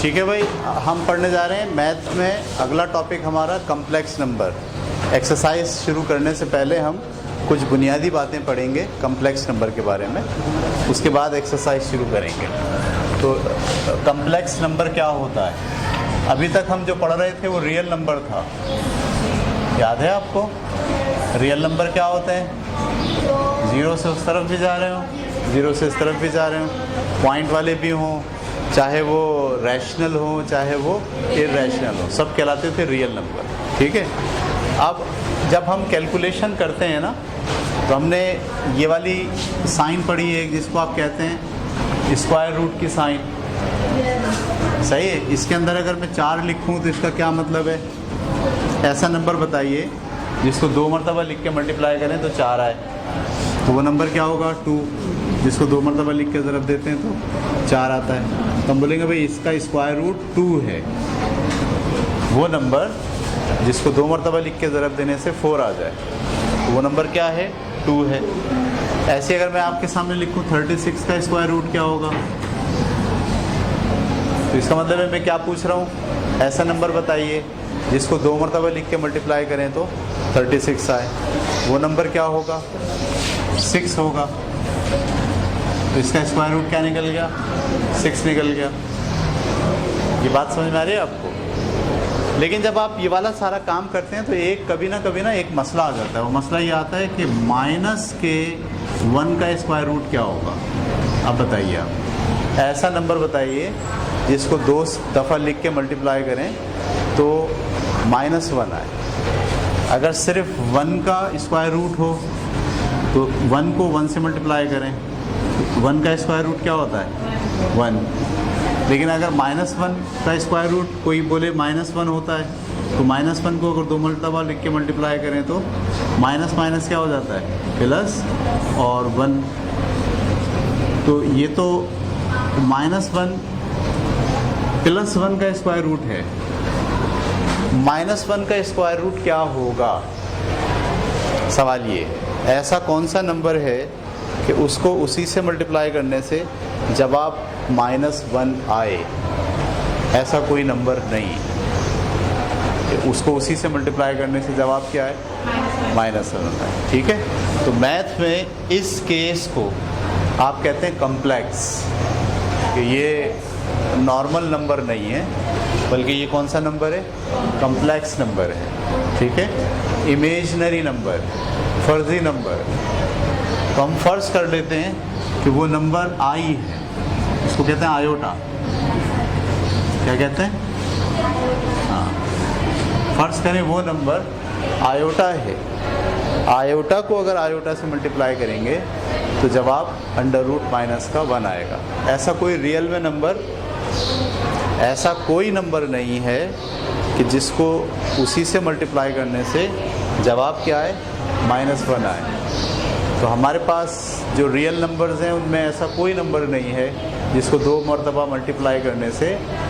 ठीक है भाई, हम पढ़ने जा रहे हैं मैथ में अगला टॉपिक हमारा कम्प्लेक्स नंबर। एक्सरसाइज शुरू करने से पहले हम कुछ बुनियादी बातें पढ़ेंगे कम्प्लेक्स नंबर के बारे में, उसके बाद एक्सरसाइज शुरू करेंगे। तो कम्प्लेक्स नंबर क्या होता है? अभी तक हम जो पढ़ रहे थे वो रियल नंबर था, याद है आपको? रियल नंबर क्या होते हैं? ज़ीरो से उस तरफ भी जा रहे हो, ज़ीरो से इस तरफ भी जा रहे हो, पॉइंट वाले भी हों, चाहे वो रैशनल हो चाहे वो इरैशनल हो, सब कहलाते थे रियल नंबर। ठीक है, अब जब हम कैलकुलेशन करते हैं ना, तो हमने ये वाली साइन पढ़ी है जिसको आप कहते हैं स्क्वायर रूट की साइन, सही है। इसके अंदर अगर मैं 4 लिखूं तो इसका क्या मतलब है? ऐसा नंबर बताइए जिसको 2 मरतबा लिख के मल्टीप्लाई करें तो 4 आए, तो वो नंबर क्या होगा? 2। जिसको 2 मरतबा लिख के ज़रब देते हैं तो 4 आता है, तो हम बोलेंगे भाई इसका स्क्वायर रूट 2 है। वो नंबर जिसको 2 मरतबा लिख के ज़रब देने से 4 आ जाए, तो वो नंबर क्या है? 2 है। ऐसे अगर मैं आपके सामने लिखूं 36 का स्क्वायर रूट क्या होगा? तो इसका मतलब है मैं क्या पूछ रहा हूँ? ऐसा नंबर बताइए जिसको 2 मरतबा लिख के मल्टीप्लाई करें तो 36 आए, वो नंबर क्या होगा? 6 होगा। तो इसका स्क्वायर रूट क्या निकल गया? 6 निकल गया। ये बात समझ में आ रही है आपको? लेकिन जब आप ये वाला सारा काम करते हैं तो एक कभी ना एक मसला आ जाता है। वो मसला ये आता है कि माइनस के 1 का स्क्वायर रूट क्या होगा? अब बताइए, आप ऐसा नंबर बताइए जिसको 2 दफ़ा लिख के मल्टीप्लाई करें तो -1 आए। अगर सिर्फ 1 का स्क्वायर रूट हो तो 1 को 1 से मल्टीप्लाई करें, 1 का स्क्वायर रूट क्या होता है? 1। लेकिन अगर -1 का स्क्वायर रूट कोई बोले -1 होता है, तो -1 को अगर 2 मरतबा लिख के मल्टीप्लाई करें तो माइनस माइनस क्या हो जाता है? प्लस और 1। तो ये तो -1 प्लस 1 का स्क्वायर रूट है। -1 का स्क्वायर रूट क्या होगा? सवाल ये, ऐसा कौन सा नंबर है कि उसको उसी से मल्टीप्लाई करने से जवाब -1 आए? ऐसा कोई नंबर नहीं कि उसको उसी से मल्टीप्लाई करने से जवाब क्या है? -1 आए। ठीक है, तो मैथ में इस केस को आप कहते हैं कम्प्लेक्स, कि ये नॉर्मल नंबर नहीं है बल्कि ये कौन सा नंबर है? कम्प्लेक्स नंबर है। ठीक है, इमेजिनरी नंबर, फर्जी नंबर। तो हम फ़र्ज कर लेते हैं कि वो नंबर आई है, इसको कहते हैं आयोटा। क्या कहते हैं? हाँ, फ़र्ज करें वो नंबर आयोटा है। आयोटा को अगर आयोटा से मल्टीप्लाई करेंगे तो जवाब √-1 आएगा। ऐसा कोई रियल में नंबर, ऐसा कोई नंबर नहीं है कि जिसको उसी से मल्टीप्लाई करने से जवाब क्या है? -1 आए। तो हमारे पास जो रियल नंबर्स हैं उनमें ऐसा कोई नंबर नहीं है जिसको 2 मरतबा मल्टीप्लाई करने से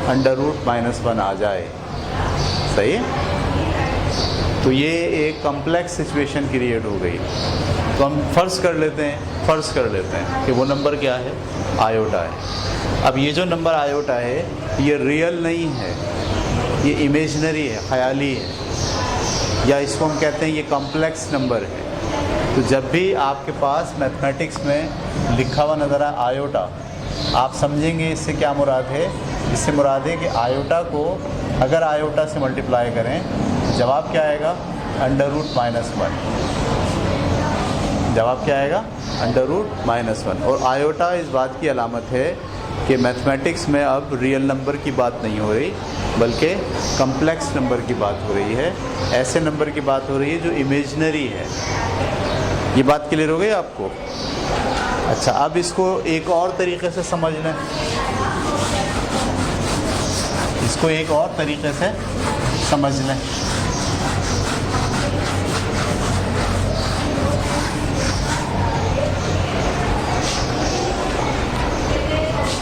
√-1 आ जाए। सही है? तो ये एक कम्प्लेक्स सिचुएशन क्रिएट हो गई। तो हम फ़र्ज कर लेते हैं कि वो नंबर क्या है? आयोटा है। अब ये जो नंबर आयोटा है ये रियल नहीं है, ये इमेजिनरी है, ख़याली है, या इसको हम कहते हैं ये कम्प्लेक्स नंबर है। तो जब भी आपके पास मैथमेटिक्स में लिखा हुआ नज़र आए आयोटा, आप समझेंगे इससे क्या मुराद है? इससे मुराद है कि आयोटा को अगर आयोटा से मल्टीप्लाई करें जवाब क्या आएगा? √-1। जवाब क्या आएगा? √-1। और आयोटा इस बात की अलामत है कि मैथमेटिक्स में अब रियल नंबर की बात नहीं हो रही बल्कि कम्प्लेक्स नंबर की बात हो रही है। ऐसे नंबर की बात हो रही है जो इमेजिनरी है। ये बात क्लियर हो गई आपको? अच्छा, अब इसको एक और तरीके से समझ लें। इसको एक और तरीके से समझ लें।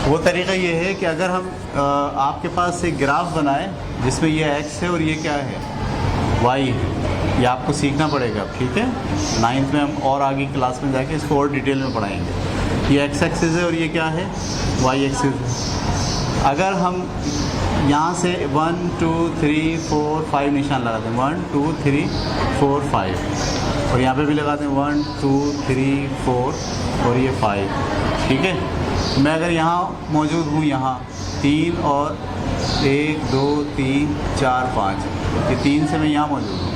वो तरीका ये है कि अगर हम आपके पास एक ग्राफ बनाएं जिसमें ये x है और ये क्या है? y है। ये आपको सीखना पड़ेगा, ठीक है? 9th में हम और आगे क्लास में जाके इसको और डिटेल में पढ़ाएंगे। ये x एक्सिस है और ये क्या है? y एक्सिस है। अगर हम यहाँ से 1 2 3 4 5 निशान लगाते हैं, 1 2 3 4 5, और यहाँ पे भी लगाते हैं 1 2 3 4 और ये 5। ठीक है, तो मैं अगर यहाँ मौजूद हूँ, यहाँ 3 और 1 2 3 4 5, ये 3 से मैं यहाँ मौजूद हूँ,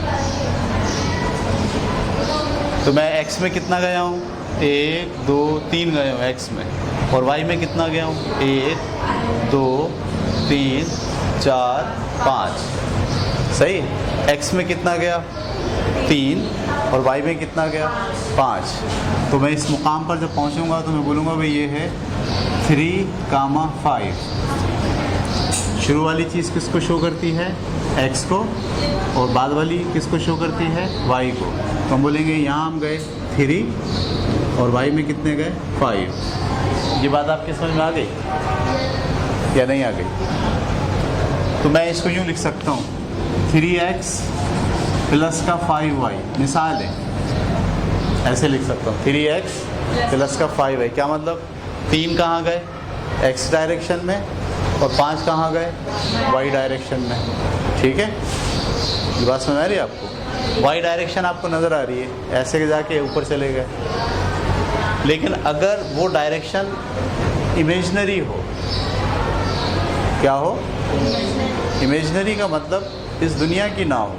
तो मैं x में कितना गया हूँ, 1 2 3 गया हूँ x में, और y में कितना गया हूँ, 1 2 3 4 5। सही, x में कितना गया, 3, और y में कितना गया, 5। तो मैं इस मुकाम पर जब पहुंचूंगा तो मैं बोलूँगा भाई ये है 3,5। शुरू वाली चीज़ किसको शो करती है, x को, और बाद वाली किसको शो करती है, y को। तो हम बोलेंगे यहाँ हम गए 3 और y में कितने गए, 5। ये बात आपके समझ में आ गई या नहीं आ गई? तो मैं इसको यूँ लिख सकता हूँ, 3x प्लस का 5y, मिसाल है, ऐसे लिख सकता हूँ, 3x प्लस का 5y। क्या मतलब, 3 कहाँ गए, x डायरेक्शन में, और 5 कहाँ गए, y डायरेक्शन में। ठीक है, ये बात समझ आ रही है आपको? y डायरेक्शन आपको नज़र आ रही है, ऐसे के जाके ऊपर चले गए। लेकिन अगर वो डायरेक्शन इमेजनरी हो, क्या हो, इमेजनरी का मतलब इस दुनिया की ना हो,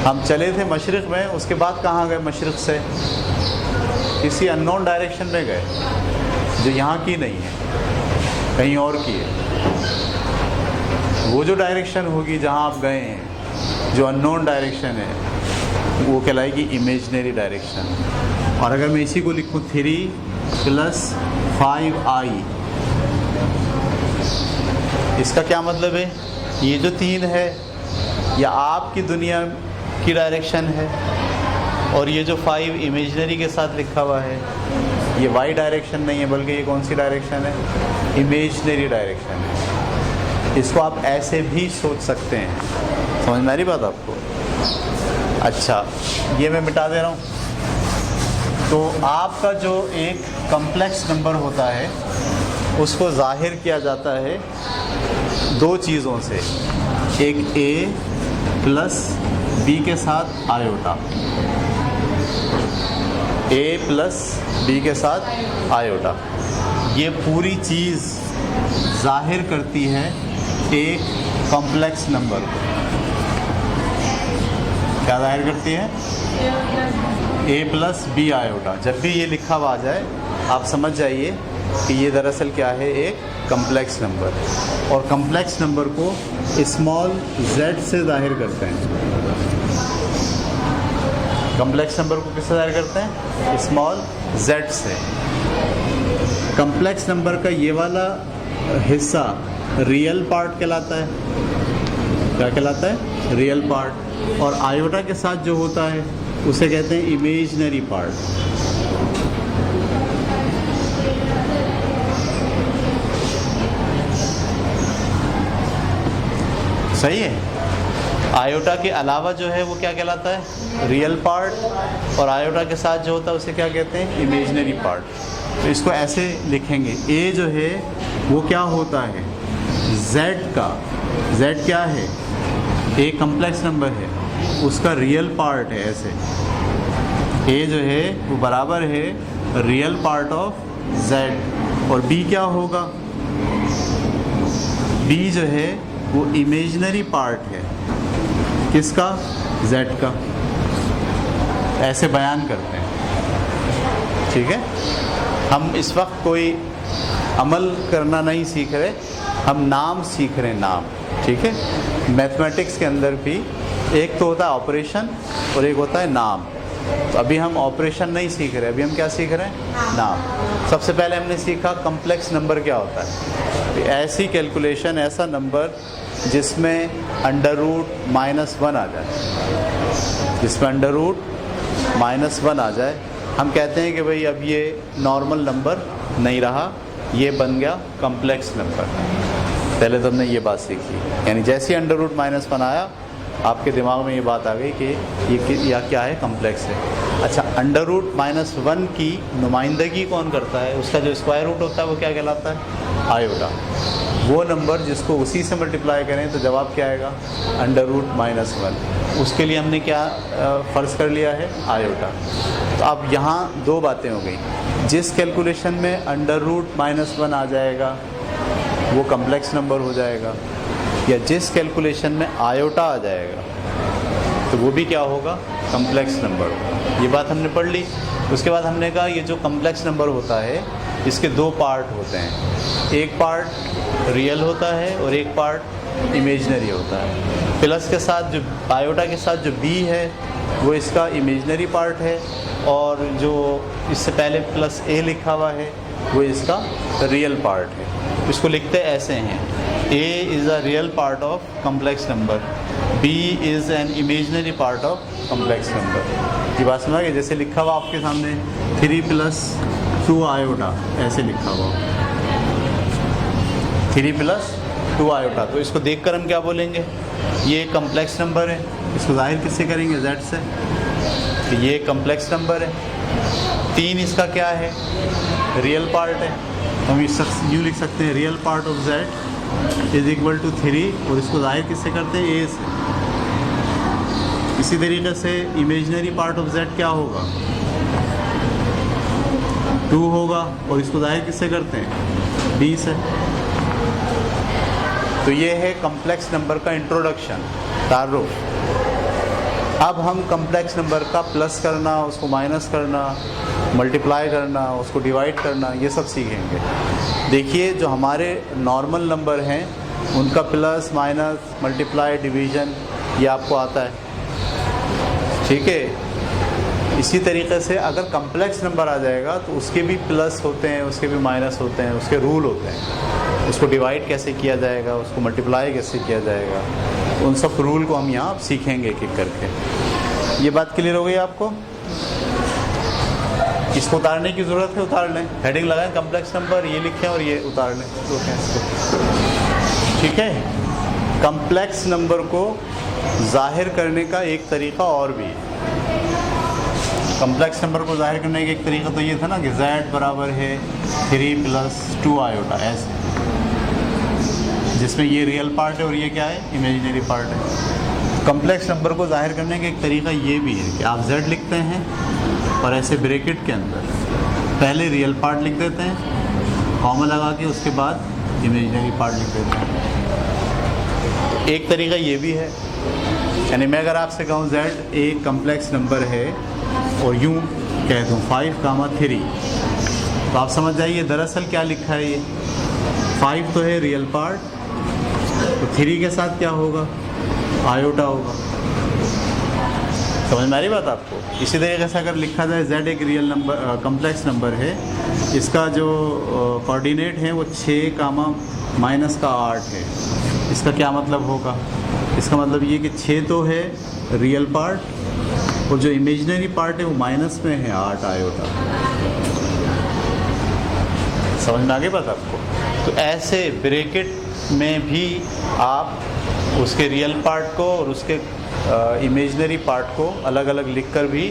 हम चले थे मशरिक़ में, उसके बाद कहाँ गए, मशरिक़ से किसी अननोन डायरेक्शन में गए जो यहाँ की नहीं है, कहीं और की है। वो जो डायरेक्शन होगी जहाँ आप गए हैं, जो अननोन डायरेक्शन है, वो कहलाएगी इमेजनरी डायरेक्शन। और अगर मैं इसी को लिखूँ 3 + 5i, इसका क्या मतलब है, ये जो 3 है या आपकी दुनिया की डायरेक्शन है, और ये जो 5 इमेजनरी के साथ लिखा हुआ है, ये y डायरेक्शन नहीं है, बल्कि ये कौन सी डायरेक्शन है, इमेजनरी डायरेक्शन है। इसको आप ऐसे भी सोच सकते हैं। समझ में आ रही बात आपको? अच्छा, ये मैं मिटा दे रहा हूँ। तो आपका जो एक कम्प्लेक्स नंबर होता है, उसको ज़ाहिर किया जाता है 2 चीज़ों से, एक a प्लस b के साथ आयोटा, a प्लस b के साथ आयोटा। ये पूरी चीज़ ज़ाहिर करती है एक कॉम्प्लेक्स नंबर को। क्या ज़ाहिर करती है, a प्लस b आयोटा। जब भी ये लिखा हुआ आ जाए, आप समझ जाइए कि ये दरअसल क्या है, एक कम्प्लेक्स नंबर। और कम्प्लेक्स नंबर को स्मॉल z से ज़ाहिर करते हैं। कम्प्लेक्स नंबर को किससे ज़ाहिर करते हैं, स्मॉल z से। कम्प्लेक्स नंबर का ये वाला हिस्सा रियल पार्ट कहलाता है। क्या कहलाता है, रियल पार्ट। और आयोटा के साथ जो होता है उसे कहते हैं इमेजनरी पार्ट। सही है। आयोटा के अलावा जो है वो क्या कहलाता है, रियल पार्ट, और आयोटा के साथ जो होता है उसे क्या कहते हैं, इमेजनरी पार्ट। तो इसको ऐसे लिखेंगे, a जो है वो क्या होता है, z का, z क्या है, a कम्प्लेक्स नंबर है, उसका रियल पार्ट है। ऐसे a जो है वो बराबर है रियल पार्ट ऑफ z। और b क्या होगा, b जो है वो इमेजनरी पार्ट है, किसका, z का। ऐसे बयान करते हैं। ठीक है, हम इस वक्त कोई अमल करना नहीं सीख रहे, हम नाम सीख रहे हैं, नाम। ठीक है, मैथमेटिक्स के अंदर भी एक तो होता है ऑपरेशन और एक होता है नाम। तो अभी हम ऑपरेशन नहीं सीख रहे, अभी हम क्या सीख रहे हैं, नाम। सबसे पहले हमने सीखा कम्प्लेक्स नंबर क्या होता है। तो ऐसी कैलकुलेशन, ऐसा नंबर जिसमें √-1 आ जाए, जिसमें √-1 आ जाए, हम कहते हैं कि भाई अब ये नॉर्मल नंबर नहीं रहा, ये बन गया कम्प्लेक्स नंबर। पहले तो हमने ये बात सीखी, यानी जैसे ही √-1 आया, आपके दिमाग में ये बात आ गई कि ये या क्या है, कम्प्लेक्स है। अच्छा, अंडर रूट -1 की नुमाइंदगी कौन करता है? उसका जो स्क्वायर रूट होता है वो क्या कहलाता है? आयोटा। वो नंबर जिसको उसी से मल्टीप्लाई करें तो जवाब क्या आएगा? Under root -1। उसके लिए हमने क्या फ़र्ज़ कर लिया है? आयोटा। तो अब यहाँ दो बातें हो गई। जिस कैलकुलेशन में अंडर रूट -1 आ जाएगा वो कम्प्लेक्स नंबर हो जाएगा, या जिस कैलकुलेशन में आयोटा आ जाएगा तो वो भी क्या होगा? कम्प्लेक्स नंबर होगा। ये बात हमने पढ़ ली। उसके बाद हमने कहा ये जो कम्प्लेक्स नंबर होता है इसके दो पार्ट होते हैं, एक पार्ट रियल होता है और एक पार्ट इमेजनरी होता है। प्लस के साथ जो आयोटा के साथ जो बी है वो इसका इमेजनरी पार्ट है, और जो इससे पहले प्लस ए लिखा हुआ है वो इसका रियल पार्ट है। इसको लिखते ऐसे हैं: A is a real part of complex number, B is an imaginary part of complex number. ये बात समझ गए? जैसे लिखा हुआ आपके सामने 3 + 2 आयोटा, ऐसे लिखा हुआ 3 + 2 आयोटा। तो इसको देखकर हम क्या बोलेंगे? ये कम्प्लेक्स नंबर है। इसको जाहिर किससे करेंगे? z से। तो ये कम्प्लेक्स नंबर है। 3 इसका क्या है? रियल पार्ट है। हम यूँ लिख सकते हैं रियल पार्ट ऑफ z = 3, और इसको जाहिर किससे करते हैं? a से। इसी तरीके से इमेजनरी पार्ट ऑफ z क्या होगा? 2 होगा, और इसको जाहिर किससे करते हैं? b से। तो ये है कम्प्लेक्स नंबर का इंट्रोडक्शन, तारुफ। अब हम कम्प्लेक्स नंबर का प्लस करना, उसको माइनस करना, मल्टीप्लाई करना, उसको डिवाइड करना, ये सब सीखेंगे। देखिए, जो हमारे नॉर्मल नंबर हैं उनका प्लस, माइनस, मल्टीप्लाई, डिवीज़न ये आपको आता है, ठीक है। इसी तरीके से अगर कम्प्लेक्स नंबर आ जाएगा तो उसके भी प्लस होते हैं, उसके भी माइनस होते हैं, उसके रूल होते हैं। उसको डिवाइड कैसे किया जाएगा, उसको मल्टीप्लाई कैसे किया जाएगा, उन सब रूल को हम यहाँ सीखेंगे एक-एक करके। ये बात क्लियर हो गई आपको? इसको उतारने की ज़रूरत है, उतार लें। हेडिंग लगाएं कम्प्लेक्स नंबर, ये लिखें और ये उतार लें, ठीक है। कम्प्लेक्स नंबर को ज़ाहिर करने का एक तरीक़ा और भी है। कम्प्लेक्स नंबर को ज़ाहिर करने का एक तरीक़ा तो ये था ना कि z बराबर है 3 + 2 आयोटा, ऐसे, जिसमें ये रियल पार्ट है और ये क्या है? इमेजिनरी पार्ट है। कम्प्लेक्स नंबर को ज़ाहिर करने का एक तरीक़ा ये भी है कि आप z लिखते हैं और ऐसे ब्रैकेट के अंदर पहले रियल पार्ट लिख देते हैं, कॉमा लगा के, उसके बाद इमेजिनरी पार्ट लिख देते हैं। एक तरीक़ा ये भी है, यानी मैं अगर आपसे कहूँ z एक कम्प्लेक्स नंबर है और यूँ कह दूँ 5, 3, तो आप समझ जाइए दरअसल क्या लिखा है। ये 5 तो है रियल पार्ट, तो 3 के साथ क्या होगा? आयोटा होगा। समझ में आ रही बात आपको? इसी तरीके से अगर लिखा जाए z एक रियल नंबर, कम्प्लेक्स नंबर है, इसका जो कोऑर्डिनेट है वो 6, -8 है। इसका क्या मतलब होगा? इसका मतलब ये कि 6 तो है रियल पार्ट, और जो इमेजिनरी पार्ट है वो माइनस में है 8 आयोटा। समझ में आ गई बात आपको? तो ऐसे ब्रैकेट में भी आप उसके रियल पार्ट को और उसके इमेजिनरी पार्ट को अलग अलग लिखकर भी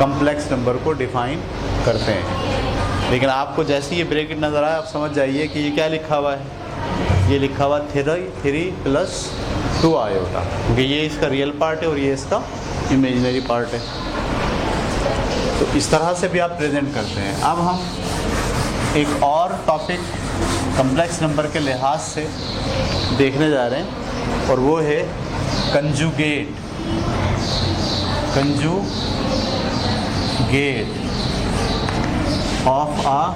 कम्प्लेक्स नंबर को डिफ़ाइन करते हैं। लेकिन आपको जैसे ये ब्रैकेट नज़र आए आप समझ जाइए कि ये क्या लिखा हुआ है। ये लिखा हुआ 3 + 2 आयोटा, क्योंकि ये इसका रियल पार्ट है और ये इसका इमेजिनरी पार्ट है। तो इस तरह से भी आप प्रेजेंट करते हैं। अब हम एक और टॉपिक कम्प्लेक्स नंबर के लिहाज से देखने जा रहे हैं, और वो है conjugate of a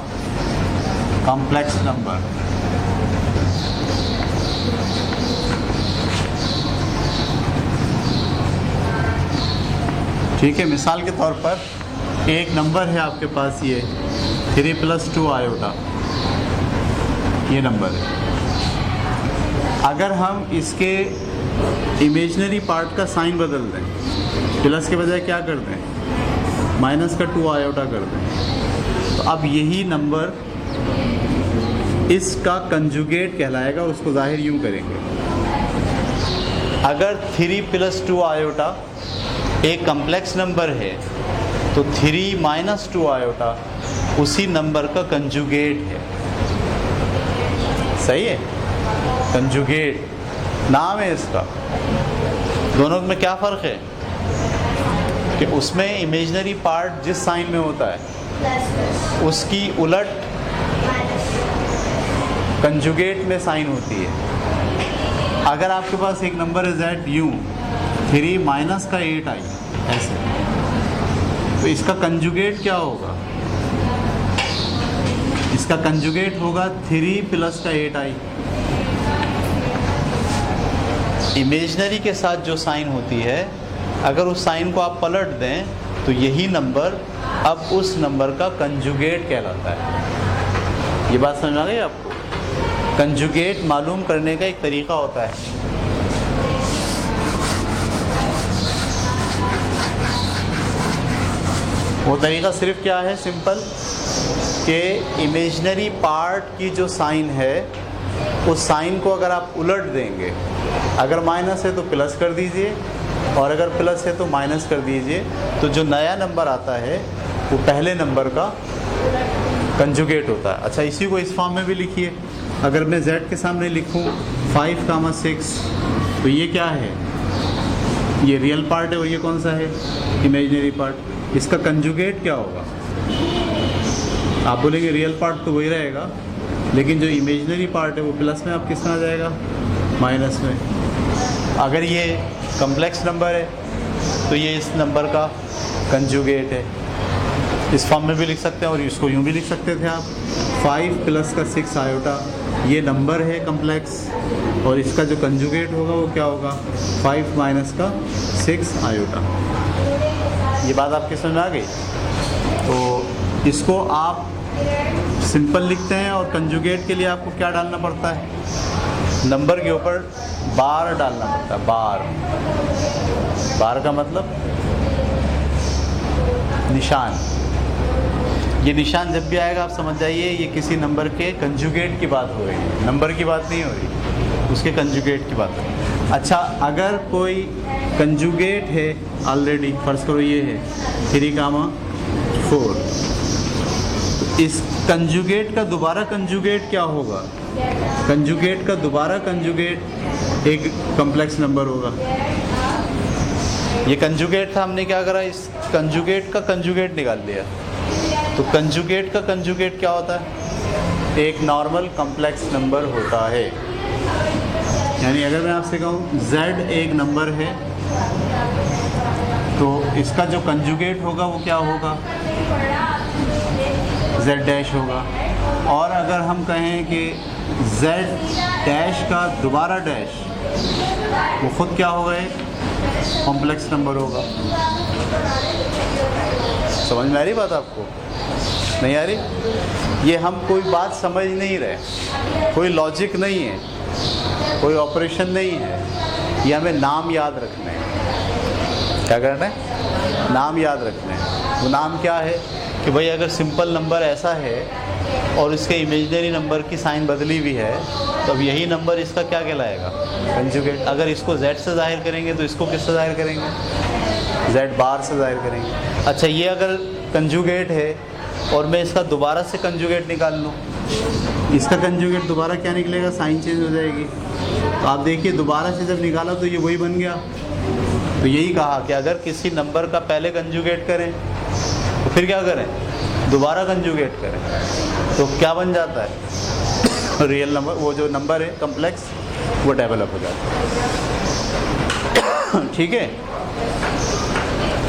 complex number. ठीक है, मिसाल के तौर पर एक नंबर है आपके पास, ये 3 + 2 आयोटा, ये नंबर है। अगर हम इसके इमेजिनरी पार्ट का साइन बदल दें, प्लस के बजाय क्या कर दें? -2 आयोटा कर दें, तो अब यही नंबर इसका कंजुगेट कहलाएगा। उसको जाहिर यूँ करेंगे, अगर 3 + 2 आयोटा एक कम्प्लेक्स नंबर है तो 3 माइनस 2 आयोटा उसी नंबर का कंजुगेट है। सही है, कंजुगेट नाम है इसका। दोनों में क्या फ़र्क है कि उसमें इमेजिनरी पार्ट जिस साइन में होता है उसकी उलट कंजुगेट में साइन होती है। अगर आपके पास एक नंबर है z यूँ 3 माइनस का 8 आई ऐसे, तो इसका कंजुगेट क्या होगा? इसका कंजुगेट होगा 3 प्लस का 8 आई। इमेजिनरी के साथ जो साइन होती है, अगर उस साइन को आप पलट दें तो यही नंबर अब उस नंबर का कंजुगेट कहलाता है। ये बात समझ आ गई आपको? कंजुगेट मालूम करने का एक तरीका होता है। वो तरीका सिर्फ क्या है? सिंपल, कि इमेजिनरी पार्ट की जो साइन है उस साइन को अगर आप उलट देंगे, अगर माइनस है तो प्लस कर दीजिए और अगर प्लस है तो माइनस कर दीजिए, तो जो नया नंबर आता है वो पहले नंबर का कंजुगेट होता है। अच्छा, इसी को इस फॉर्म में भी लिखिए। अगर मैं z के सामने लिखूं 5, 6, तो ये क्या है? ये रियल पार्ट है और ये कौन सा है? Imaginary part. इसका कंजुगेट क्या होगा? आप बोलेंगे रियल पार्ट तो वही रहेगा, लेकिन जो इमेजिनरी पार्ट है वो प्लस में आप किस में आ जाएगा? माइनस में। अगर ये कम्प्लेक्स नंबर है तो ये इस नंबर का कंजुगेट है। इस फॉर्म में भी लिख सकते हैं और इसको यूँ भी लिख सकते थे आप, 5 प्लस का 6 आयोटा ये नंबर है कम्प्लेक्स, और इसका जो कंजुगेट होगा वो क्या होगा? 5 माइनस का 6 आयोटा। ये बात आपकी समझ में आ गई? तो इसको आप सिंपल लिखते हैं और कंजुगेट के लिए आपको क्या डालना पड़ता है? नंबर के ऊपर बार डालना पड़ता है। बार का मतलब निशान। ये निशान जब भी आएगा आप समझ जाइए ये किसी नंबर के कंजुगेट की बात हो रही है, नंबर की बात नहीं हो रही, उसके कंजुगेट की बात हो रही है। अच्छा, अगर कोई कंजुगेट है ऑलरेडी, फर्ज करो ये है 3, 4, तो इस कंजुगेट का दोबारा कंजुगेट क्या होगा? कंजुगेट का दोबारा कंजुगेट एक कम्प्लेक्स नंबर होगा। ये कंजुगेट था, हमने क्या करा? इस कंजुगेट का कंजुगेट निकाल लिया। तो कंजुगेट का कंजुगेट क्या होता है? एक नॉर्मल कम्प्लेक्स नंबर होता है। यानी अगर मैं आपसे कहूँ z एक नंबर है तो इसका जो कंजुगेट होगा वो क्या होगा? z डैश होगा। और अगर हम कहें कि z डैश का दोबारा डैश, वो खुद क्या होगा? एक कॉम्प्लेक्स नंबर होगा। समझ में आ रही बात आपको? नहीं आ रही? ये हम कोई बात समझ नहीं रहे, कोई लॉजिक नहीं है, कोई ऑपरेशन नहीं है, ये हमें नाम याद रखने हैं। क्या करना है? नाम याद रखने हैं। वो नाम क्या है कि भाई अगर सिंपल नंबर ऐसा है और इसके इमेजिनरी नंबर की साइन बदली हुई है, तो अब यही नंबर इसका क्या कहलाएगा? कंजुगेट। अगर इसको z से ज़ाहिर करेंगे तो इसको किससे ज़ाहिर करेंगे? z बार से ज़ाहिर करेंगे। अच्छा, ये अगर कंजुगेट है और मैं इसका दोबारा से कंजुगेट निकाल लूँ, इसका कंजुगेट दोबारा क्या निकलेगा? साइन चेंज हो जाएगी। तो आप देखिए दोबारा से जब निकाला तो ये वही बन गया। तो यही कहा कि अगर किसी नंबर का पहले कंजुगेट करें तो फिर क्या करें? दोबारा कंजुगेट करें, तो क्या बन जाता है? रियल नंबर, वो जो नंबर है कम्प्लेक्स, वो डेवलप हो जाता है। ठीक है,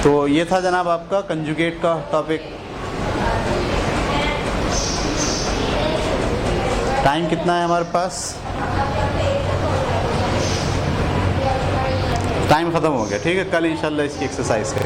तो ये था जनाब आपका कंजुगेट का टॉपिक। टाइम कितना है हमारे पास? टाइम ख़त्म हो गया। ठीक है, कल इंशाल्लाह इसकी एक्सरसाइज करें।